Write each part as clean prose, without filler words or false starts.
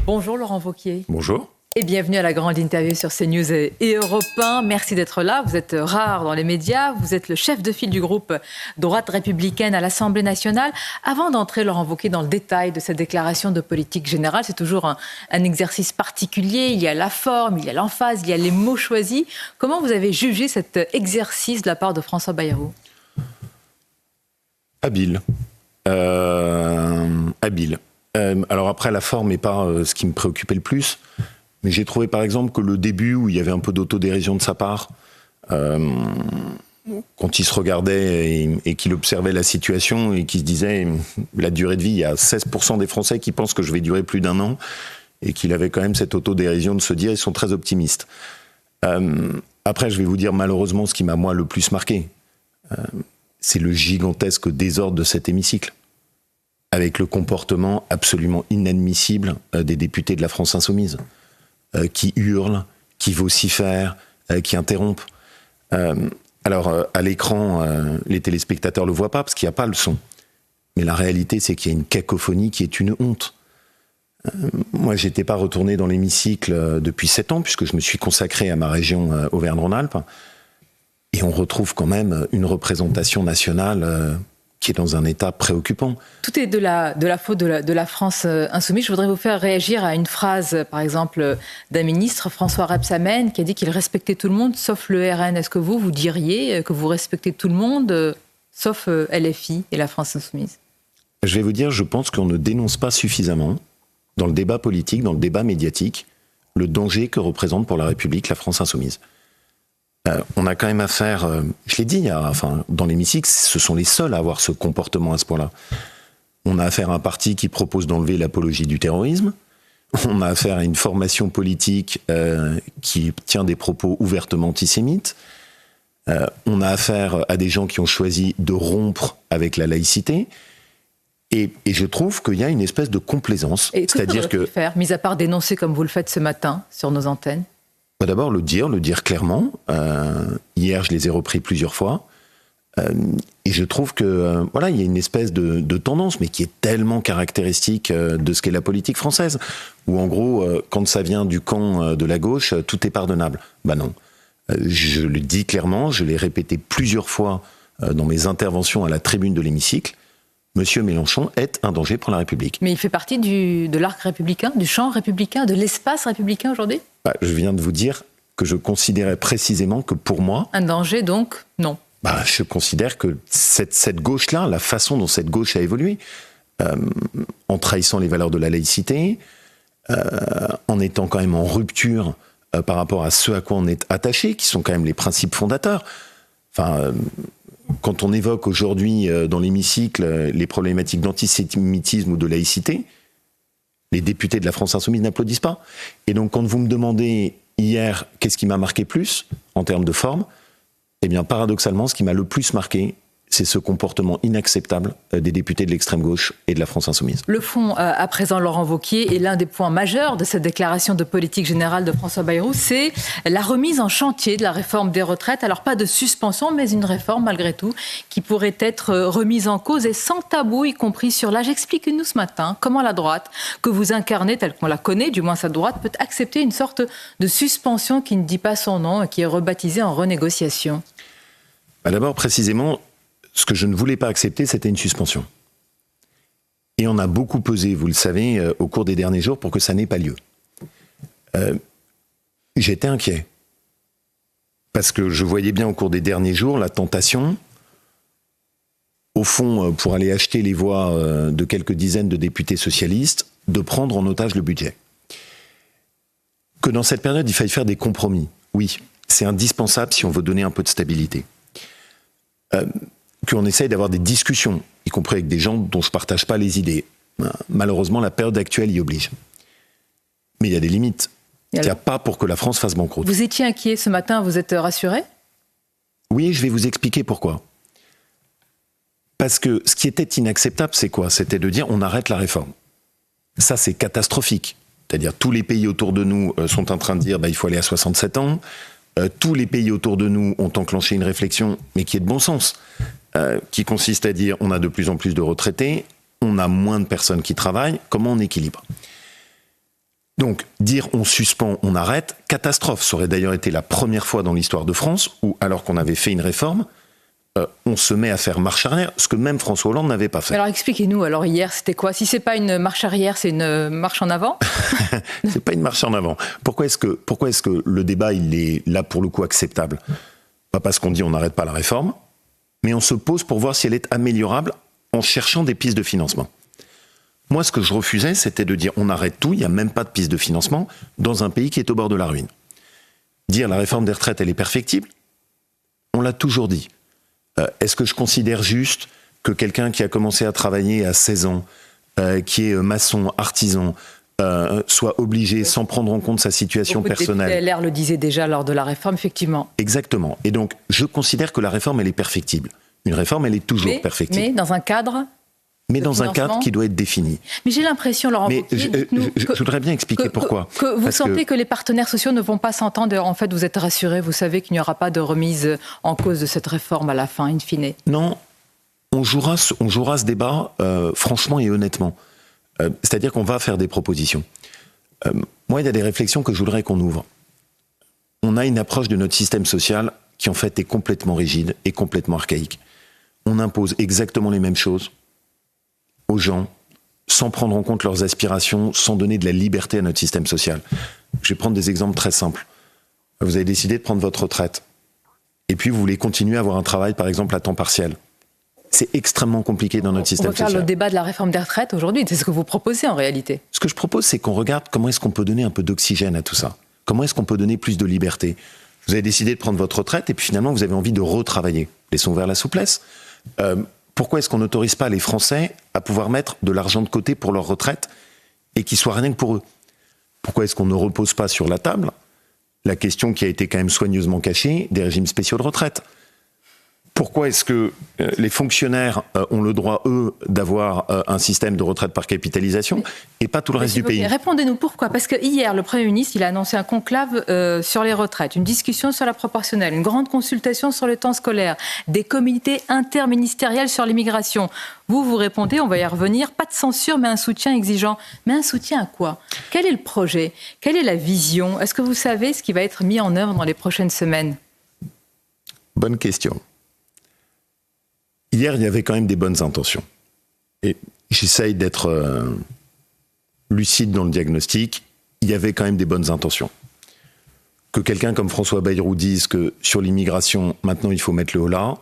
Bonjour Laurent Wauquiez. Bonjour. Et bienvenue à la grande interview sur CNews et Europe 1. Merci d'être là. Vous êtes rare dans les médias. Vous êtes le chef de file du groupe Droite républicaine à l'Assemblée nationale. Avant d'entrer, Laurent Wauquiez, dans le détail de cette déclaration de politique générale, c'est toujours un exercice particulier. Il y a la forme, il y a l'emphase, il y a les mots choisis. Comment vous avez jugé cet exercice de la part de François Bayrou ? Habile. Habile. Alors après, la forme n'est pas ce qui me préoccupait le plus. Mais j'ai trouvé par exemple que le début, où il y avait un peu d'autodérision de sa part, quand il se regardait et qu'il observait la situation et qu'il se disait la durée de vie, il y a 16% des Français qui pensent que je vais durer plus d'1 an, et qu'il avait quand même cette autodérision de se dire ils sont très optimistes. Après, je vais vous dire malheureusement ce qui m'a moi le plus marqué, c'est le gigantesque désordre de cet hémicycle, avec le comportement absolument inadmissible des députés de la France Insoumise. Qui hurlent, qui vocifèrent, qui interrompent. Alors, à l'écran, les téléspectateurs ne le voient pas parce qu'il n'y a pas le son. Mais la réalité, c'est qu'il y a une cacophonie qui est une honte. Moi, je n'étais pas retourné dans l'hémicycle depuis 7 ans, puisque je me suis consacré à ma région Auvergne-Rhône-Alpes. Et on retrouve quand même une représentation nationale qui est dans un état préoccupant. Tout est de la faute de la France insoumise. Je voudrais vous faire réagir à une phrase, par exemple, d'un ministre, François Rebsamen, qui a dit qu'il respectait tout le monde, sauf le RN. Est-ce que vous diriez que vous respectez tout le monde, sauf LFI et la France insoumise ? Je vais vous dire, je pense qu'on ne dénonce pas suffisamment, dans le débat politique, dans le débat médiatique, le danger que représente pour la République la France insoumise. On a quand même affaire, je l'ai dit, dans l'hémicycle, ce sont les seuls à avoir ce comportement à ce point-là. On a affaire à un parti qui propose d'enlever l'apologie du terrorisme. On a affaire à une formation politique qui tient des propos ouvertement antisémites. On a affaire à des gens qui ont choisi de rompre avec la laïcité. Et je trouve qu'il y a une espèce de complaisance. Et c'est-à-dire que faire, mis à part dénoncer comme vous le faites ce matin sur nos antennes? D'abord, le dire clairement. Hier, je les ai repris plusieurs fois. Et je trouve que il y a une espèce de tendance, mais qui est tellement caractéristique de ce qu'est la politique française, où en gros, quand ça vient du camp de la gauche, tout est pardonnable. Non. Je le dis clairement, je l'ai répété plusieurs fois dans mes interventions à la tribune de l'hémicycle. Monsieur Mélenchon est un danger pour la République. Mais il fait partie de l'arc républicain, du champ républicain, de l'espace républicain aujourd'hui ? Je viens de vous dire que je considérais précisément que pour moi... Un danger donc, non. Je considère que cette gauche-là, la façon dont cette gauche a évolué, en trahissant les valeurs de la laïcité, en étant quand même en rupture par rapport à ce à quoi on est attaché, qui sont quand même les principes fondateurs. Quand on évoque aujourd'hui dans l'hémicycle les problématiques d'antisémitisme ou de laïcité, les députés de la France Insoumise n'applaudissent pas. Et donc quand vous me demandez hier qu'est-ce qui m'a marqué plus en termes de forme, eh bien paradoxalement ce qui m'a le plus marqué, c'est ce comportement inacceptable des députés de l'extrême gauche et de la France Insoumise. Le fond, à présent, Laurent Wauquiez, est l'un des points majeurs de cette déclaration de politique générale de François Bayrou, c'est la remise en chantier de la réforme des retraites. Alors pas de suspension, mais une réforme malgré tout qui pourrait être remise en cause et sans tabou, y compris sur l'âge. Expliquez-nous ce matin comment la droite, que vous incarnez telle qu'on la connaît, du moins sa droite, peut accepter une sorte de suspension qui ne dit pas son nom et qui est rebaptisée en renégociation. D'abord, précisément, ce que je ne voulais pas accepter, c'était une suspension. Et on a beaucoup pesé, vous le savez, au cours des derniers jours pour que ça n'ait pas lieu. J'étais inquiet. Parce que je voyais bien au cours des derniers jours la tentation, au fond, pour aller acheter les voix de quelques dizaines de députés socialistes, de prendre en otage le budget. Que dans cette période, il faille faire des compromis. Oui, c'est indispensable si on veut donner un peu de stabilité. Qu'on essaye d'avoir des discussions, y compris avec des gens dont je ne partage pas les idées. Malheureusement, la période actuelle y oblige. Mais il y a des limites. Il n'y a pas pour que la France fasse banqueroute. Vous étiez inquiet ce matin, vous êtes rassuré ? Oui, je vais vous expliquer pourquoi. Parce que ce qui était inacceptable, c'est quoi ? C'était de dire on arrête la réforme. Ça, c'est catastrophique. C'est-à-dire tous les pays autour de nous sont en train de dire il faut aller à 67 ans. Tous les pays autour de nous ont enclenché une réflexion, mais qui est de bon sens, qui consiste à dire on a de plus en plus de retraités, on a moins de personnes qui travaillent, comment on équilibre ? Donc, dire on suspend, on arrête, catastrophe. Ça aurait d'ailleurs été la première fois dans l'histoire de France où, alors qu'on avait fait une réforme, on se met à faire marche arrière, ce que même François Hollande n'avait pas fait. Alors expliquez-nous, alors hier, c'était quoi? Si c'est pas une marche arrière, c'est une marche en avant? C'est pas une marche en avant. Pourquoi est-ce que le débat, il est là pour le coup acceptable? Pas parce qu'on dit on n'arrête pas la réforme, mais on se pose pour voir si elle est améliorable en cherchant des pistes de financement. Moi, ce que je refusais, c'était de dire on arrête tout, il n'y a même pas de piste de financement dans un pays qui est au bord de la ruine. Dire la réforme des retraites, elle est perfectible, on l'a toujours dit. Est-ce que je considère juste que quelqu'un qui a commencé à travailler à 16 ans, qui est maçon, artisan, soit obligé, sans prendre en compte sa situation personnelle. Le LR le disait déjà lors de la réforme, effectivement. Exactement. Et donc, je considère que la réforme, elle est perfectible. Une réforme, elle est toujours perfectible. Mais dans un cadre. Mais dans un cadre qui doit être défini. Mais j'ai l'impression, Laurent Wauquiez, je voudrais bien expliquer pourquoi. Que vous sentez que les partenaires sociaux ne vont pas s'entendre. En fait, vous êtes rassurés, vous savez qu'il n'y aura pas de remise en cause de cette réforme à la fin, in fine. Non, on jouera ce débat franchement et honnêtement. C'est-à-dire qu'on va faire des propositions. Moi, il y a des réflexions que je voudrais qu'on ouvre. On a une approche de notre système social qui, en fait, est complètement rigide et complètement archaïque. On impose exactement les mêmes choses aux gens, sans prendre en compte leurs aspirations, sans donner de la liberté à notre système social. Je vais prendre des exemples très simples. Vous avez décidé de prendre votre retraite, et puis vous voulez continuer à avoir un travail, par exemple, à temps partiel. C'est extrêmement compliqué dans notre système social. On va faire le débat de la réforme des retraites aujourd'hui, c'est ce que vous proposez en réalité. Ce que je propose, c'est qu'on regarde comment est-ce qu'on peut donner un peu d'oxygène à tout ça. Comment est-ce qu'on peut donner plus de liberté. Vous avez décidé de prendre votre retraite, et puis finalement, vous avez envie de retravailler. Laissons ouvert la souplesse. Pourquoi est-ce qu'on n'autorise pas les Français à pouvoir mettre de l'argent de côté pour leur retraite et qu'il soit rien que pour eux? Pourquoi est-ce qu'on ne repose pas sur la table la question qui a été quand même soigneusement cachée des régimes spéciaux de retraite? Pourquoi est-ce que les fonctionnaires ont le droit, eux, d'avoir un système de retraite par capitalisation et pas tout le reste du pays? Répondez-nous pourquoi. Parce que hier, le Premier ministre, il a annoncé un conclave sur les retraites, une discussion sur la proportionnelle, une grande consultation sur le temps scolaire, des comités interministériels sur l'immigration. Vous répondez, on va y revenir, pas de censure, mais un soutien exigeant. Mais un soutien à quoi? Quel est le projet? Quelle est la vision? Est-ce que vous savez ce qui va être mis en œuvre dans les prochaines semaines? Bonne question. Hier, il y avait quand même des bonnes intentions. Et j'essaye d'être lucide dans le diagnostic. Il y avait quand même des bonnes intentions. Que quelqu'un comme François Bayrou dise que sur l'immigration, maintenant il faut mettre le holà,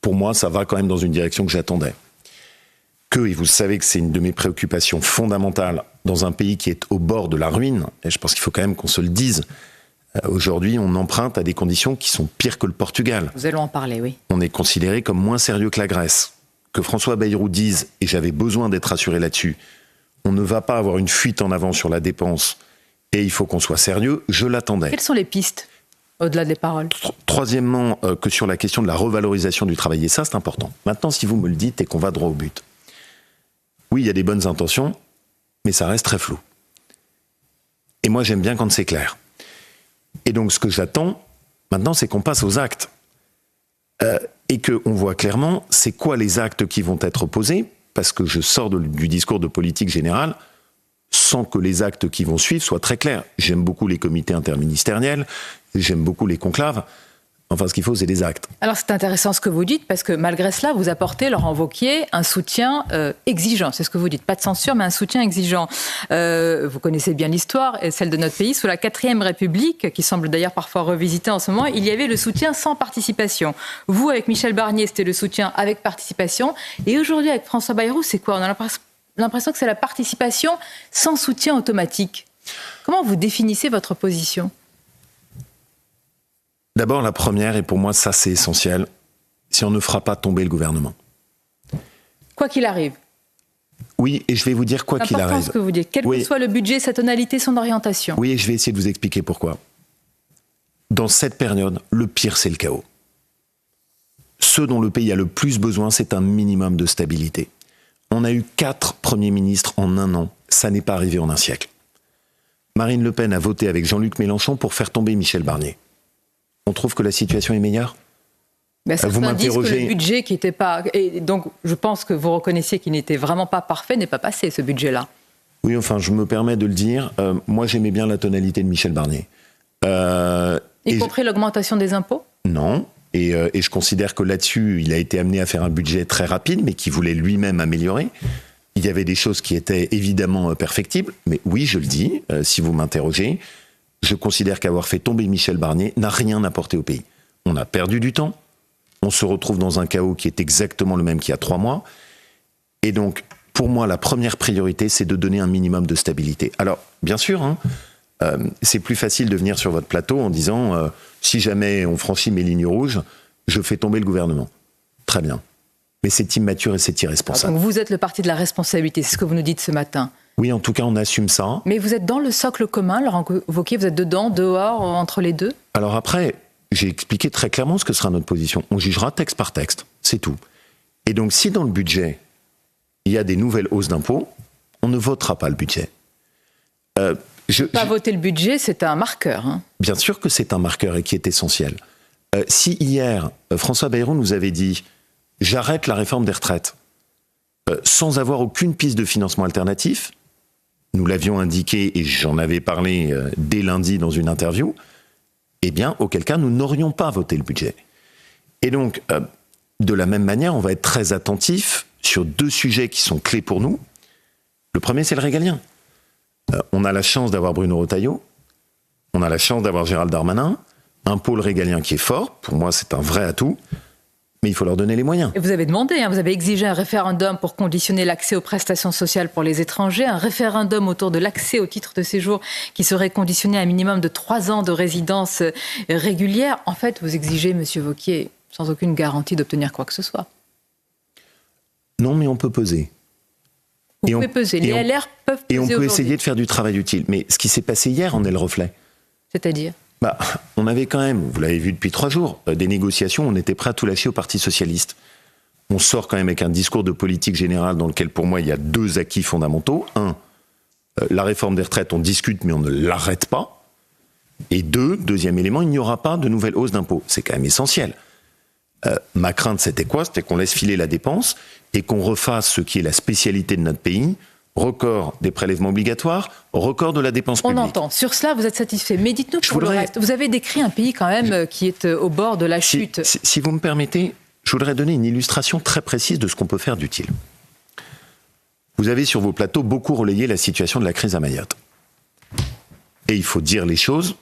pour moi, ça va quand même dans une direction que j'attendais. Et vous savez que c'est une de mes préoccupations fondamentales dans un pays qui est au bord de la ruine, et je pense qu'il faut quand même qu'on se le dise. Aujourd'hui, on emprunte à des conditions qui sont pires que le Portugal. Nous allons en parler, oui. On est considéré comme moins sérieux que la Grèce. Que François Bayrou dise, et j'avais besoin d'être rassuré là-dessus, on ne va pas avoir une fuite en avant sur la dépense et il faut qu'on soit sérieux, je l'attendais. Quelles sont les pistes, au-delà des paroles? Troisièmement, que sur la question de la revalorisation du travail, et ça c'est important. Maintenant, si vous me le dites et qu'on va droit au but. Oui, il y a des bonnes intentions, mais ça reste très flou. Et moi, j'aime bien quand c'est clair. Et donc, ce que j'attends, maintenant, c'est qu'on passe aux actes. Et qu'on voit clairement, c'est quoi les actes qui vont être posés, parce que je sors du discours de politique générale, sans que les actes qui vont suivre soient très clairs. J'aime beaucoup les comités interministériels, j'aime beaucoup les conclaves. Enfin, ce qu'il faut, c'est des actes. Alors, c'est intéressant ce que vous dites, parce que malgré cela, vous apportez, Laurent Wauquiez, un soutien exigeant. C'est ce que vous dites. Pas de censure, mais un soutien exigeant. Vous connaissez bien l'histoire, et celle de notre pays. Sous la 4e République, qui semble d'ailleurs parfois revisitée en ce moment, il y avait le soutien sans participation. Vous, avec Michel Barnier, c'était le soutien avec participation. Et aujourd'hui, avec François Bayrou, c'est quoi? On a l'impression que c'est la participation sans soutien automatique. Comment vous définissez votre position? D'abord, la première, et pour moi, ça c'est essentiel, si on ne fera pas tomber le gouvernement. Quoi qu'il arrive. Oui, et je vais vous dire quoi qu'il arrive. C'est important ce que vous dites, quel que soit le budget, sa tonalité, son orientation. Oui, et je vais essayer de vous expliquer pourquoi. Dans cette période, le pire, c'est le chaos. Ce dont le pays a le plus besoin, c'est un minimum de stabilité. On a eu 4 premiers ministres en 1 an, ça n'est pas arrivé en un siècle. Marine Le Pen a voté avec Jean-Luc Mélenchon pour faire tomber Michel Barnier. On trouve que la situation est meilleure? Vous m'interrogez. Que le budget qui n'était pas... Et donc, je pense que vous reconnaissiez qu'il n'était vraiment pas parfait, n'est pas passé, ce budget-là. Oui, enfin, je me permets de le dire. Moi, j'aimais bien la tonalité de Michel Barnier. Y compris l'augmentation des impôts ? Non. Et je considère que là-dessus, il a été amené à faire un budget très rapide, mais qu'il voulait lui-même améliorer. Il y avait des choses qui étaient évidemment perfectibles. Mais oui, je le dis, si vous m'interrogez, je considère qu'avoir fait tomber Michel Barnier n'a rien apporté au pays. On a perdu du temps. On se retrouve dans un chaos qui est exactement le même qu'il y a 3 mois. Et donc, pour moi, la première priorité, c'est de donner un minimum de stabilité. Alors, bien sûr, c'est plus facile de venir sur votre plateau en disant si jamais on franchit mes lignes rouges, je fais tomber le gouvernement. Très bien. Mais c'est immature et c'est irresponsable. Donc vous êtes le parti de la responsabilité, c'est ce que vous nous dites ce matin. Oui, en tout cas, on assume ça. Mais vous êtes dans le socle commun, Laurent Wauquiez, vous êtes dedans, dehors, entre les deux ? Alors après, j'ai expliqué très clairement ce que sera notre position. On jugera texte par texte, c'est tout. Et donc, si dans le budget, il y a des nouvelles hausses d'impôts, on ne votera pas le budget. Voter le budget, c'est un marqueur. Bien sûr que c'est un marqueur et qui est essentiel. Si hier, François Bayrou nous avait dit « j'arrête la réforme des retraites », sans avoir aucune piste de financement alternatif, nous l'avions indiqué et j'en avais parlé dès lundi dans une interview, eh bien, auquel cas, nous n'aurions pas voté le budget. Et donc, de la même manière, on va être très attentif sur 2 sujets qui sont clés pour nous. Le premier, c'est le régalien. On a la chance d'avoir Bruno Retailleau, on a la chance d'avoir Gérald Darmanin, un pôle régalien qui est fort, pour moi c'est un vrai atout, mais il faut leur donner les moyens. Et vous avez demandé, vous avez exigé un référendum pour conditionner l'accès aux prestations sociales pour les étrangers, un référendum autour de l'accès au titre de séjour qui serait conditionné à un minimum de 3 ans de résidence régulière. En fait, vous exigez, Monsieur Wauquiez, sans aucune garantie d'obtenir quoi que ce soit. Non, mais on peut peser. Vous pouvez peser. Les LR peuvent peser. Et on peut aujourd'hui. essayer de faire du travail utile. Mais ce qui s'est passé hier en est le reflet. C'est-à-dire ? On avait quand même, vous l'avez vu depuis 3 jours, des négociations, on était prêt à tout lâcher au Parti Socialiste. On sort quand même avec un discours de politique générale dans lequel, pour moi, il y a 2 acquis fondamentaux. 1, la réforme des retraites, on discute, mais on ne l'arrête pas. Et 2, deuxième élément, il n'y aura pas de nouvelle hausse d'impôts. C'est quand même essentiel. Ma crainte, c'était quoi ? C'était qu'on laisse filer la dépense et qu'on refasse ce qui est la spécialité de notre pays, record des prélèvements obligatoires, record de la dépense publique. On entend. Sur cela, vous êtes satisfait. Mais dites-nous pour le reste. Vous avez décrit un pays quand même qui est au bord de la chute. Si vous me permettez, je voudrais donner une illustration très précise de ce qu'on peut faire d'utile. Vous avez sur vos plateaux beaucoup relayé la situation de la crise à Mayotte. Et il faut dire les choses.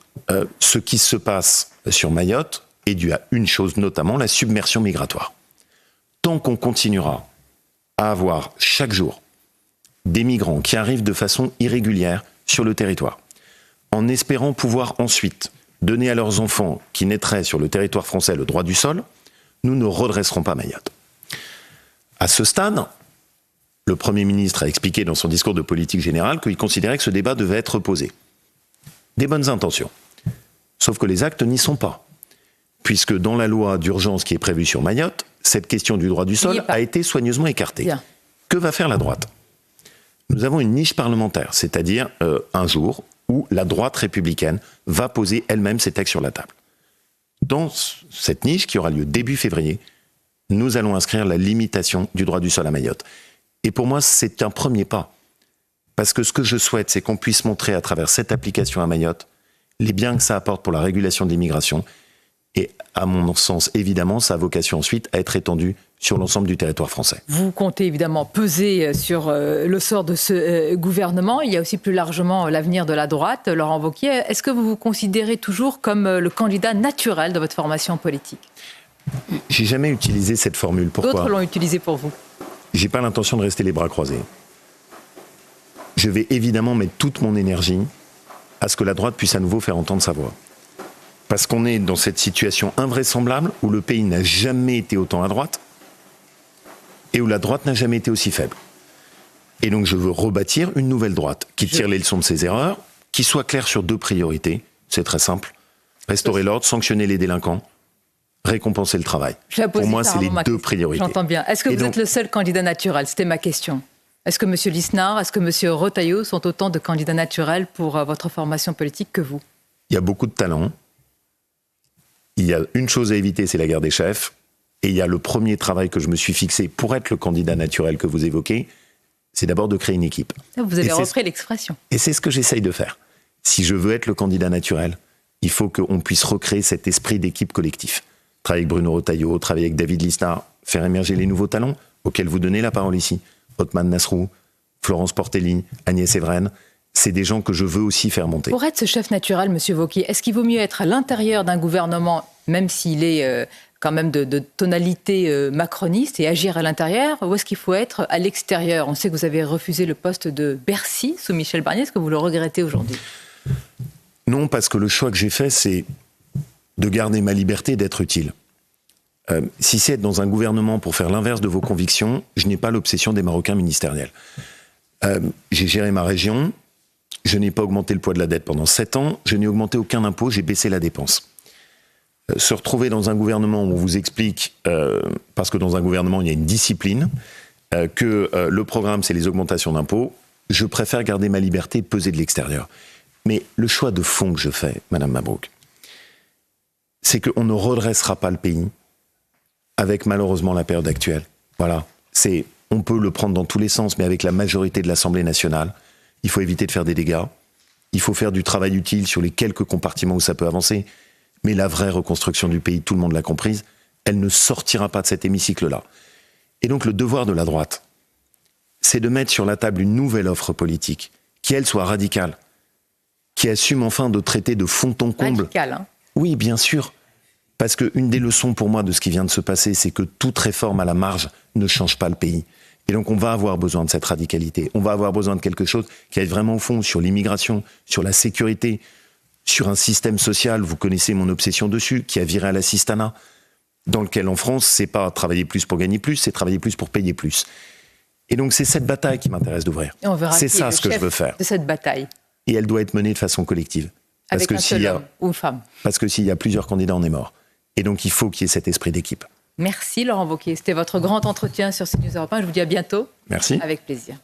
Ce qui se passe sur Mayotte est dû à une chose, notamment la submersion migratoire. Tant qu'on continuera à avoir chaque jour des migrants qui arrivent de façon irrégulière sur le territoire, en espérant pouvoir ensuite donner à leurs enfants qui naîtraient sur le territoire français le droit du sol, nous ne redresserons pas Mayotte. À ce stade, le Premier ministre a expliqué dans son discours de politique générale qu'il considérait que ce débat devait être posé. Des bonnes intentions. Sauf que les actes n'y sont pas. Puisque dans la loi d'urgence qui est prévue sur Mayotte, cette question du droit du sol a été soigneusement écartée. Bien. Que va faire la droite ? Nous avons une niche parlementaire, c'est-à-dire un jour où la droite républicaine va poser elle-même ses textes sur la table. Dans cette niche, qui aura lieu début février, nous allons inscrire la limitation du droit du sol à Mayotte. Et pour moi, c'est un premier pas. Parce que ce que je souhaite, c'est qu'on puisse montrer à travers cette application à Mayotte les biens que ça apporte pour la régulation de l'immigration. Et à mon sens, évidemment, ça a vocation ensuite à être étendu sur l'ensemble du territoire français. Vous comptez évidemment peser sur le sort de ce gouvernement. Il y a aussi plus largement l'avenir de la droite. Laurent Wauquiez, est-ce que vous vous considérez toujours comme le candidat naturel de votre formation politique ? J'ai jamais utilisé cette formule. Pourquoi ? D'autres l'ont utilisée pour vous. J'ai pas l'intention de rester les bras croisés. Je vais évidemment mettre toute mon énergie à ce que la droite puisse à nouveau faire entendre sa voix. Parce qu'on est dans cette situation invraisemblable où le pays n'a jamais été autant à droite et où la droite n'a jamais été aussi faible. Et donc je veux rebâtir une nouvelle droite qui tire les leçons de ses erreurs, qui soit claire sur 2 priorités. C'est très simple. Restaurer l'ordre, sanctionner les délinquants, récompenser le travail. Pour moi, c'est les 2 priorités. J'entends bien. Est-ce que vous êtes le seul candidat naturel ? C'était ma question. Est-ce que M. Lisnard, est-ce que M. Retailleau sont autant de candidats naturels pour votre formation politique que vous ? Il y a beaucoup de talent. Il y a une chose à éviter, c'est la guerre des chefs. Et il y a le premier travail que je me suis fixé pour être le candidat naturel que vous évoquez, c'est d'abord de créer une équipe. Vous avez repris l'expression. Et c'est ce que j'essaye de faire. Si je veux être le candidat naturel, il faut qu'on puisse recréer cet esprit d'équipe collectif. Travailler avec Bruno Retailleau, travailler avec David Lisnard, faire émerger les nouveaux talents auxquels vous donnez la parole ici. Othman Nasrou, Florence Portelli, Agnès Evren, c'est des gens que je veux aussi faire monter. Pour être ce chef naturel, M. Wauquiez, est-ce qu'il vaut mieux être à l'intérieur d'un gouvernement, même s'il est quand même de tonalité macroniste, et agir à l'intérieur, ou est-ce qu'il faut être à l'extérieur? On sait que vous avez refusé le poste de Bercy sous Michel Barnier. Est-ce que vous le regrettez aujourd'hui? Non, parce que le choix que j'ai fait, c'est de garder ma liberté et d'être utile. Si c'est être dans un gouvernement pour faire l'inverse de vos convictions, je n'ai pas l'obsession des Marocains ministériels. J'ai géré ma région, je n'ai pas augmenté le poids de la dette pendant 7 ans, je n'ai augmenté aucun impôt, j'ai baissé la dépense. Se retrouver dans un gouvernement où on vous explique, parce que dans un gouvernement il y a une discipline, que le programme c'est les augmentations d'impôts, je préfère garder ma liberté et peser de l'extérieur. Mais le choix de fond que je fais, Madame Mabrouk, c'est qu'on ne redressera pas le pays avec malheureusement la période actuelle. Voilà, on peut le prendre dans tous les sens, mais avec la majorité de l'Assemblée nationale, il faut éviter de faire des dégâts, il faut faire du travail utile sur les quelques compartiments où ça peut avancer, mais la vraie reconstruction du pays, tout le monde l'a comprise, elle ne sortira pas de cet hémicycle-là. Et donc le devoir de la droite, c'est de mettre sur la table une nouvelle offre politique, qui elle soit radicale, qui assume enfin de traiter de fond en comble. Radical, hein. Oui, bien sûr. Parce qu'une des leçons pour moi de ce qui vient de se passer, c'est que toute réforme à la marge ne change pas le pays. Et donc on va avoir besoin de cette radicalité. On va avoir besoin de quelque chose qui aille vraiment au fond sur l'immigration, sur la sécurité, sur un système social, vous connaissez mon obsession dessus, qui a viré à l'assistanat, dans lequel en France, c'est pas travailler plus pour gagner plus, c'est travailler plus pour payer plus. Et donc c'est cette bataille qui m'intéresse d'ouvrir. C'est ça ce que je veux faire. De cette bataille. Et elle doit être menée de façon collective. Avec un seul homme ou femme. Parce que s'il y a plusieurs candidats, on est mort. Et donc il faut qu'il y ait cet esprit d'équipe. Merci Laurent Wauquiez. C'était votre grand entretien sur CNews Europe 1. Je vous dis à bientôt. Merci. Avec plaisir.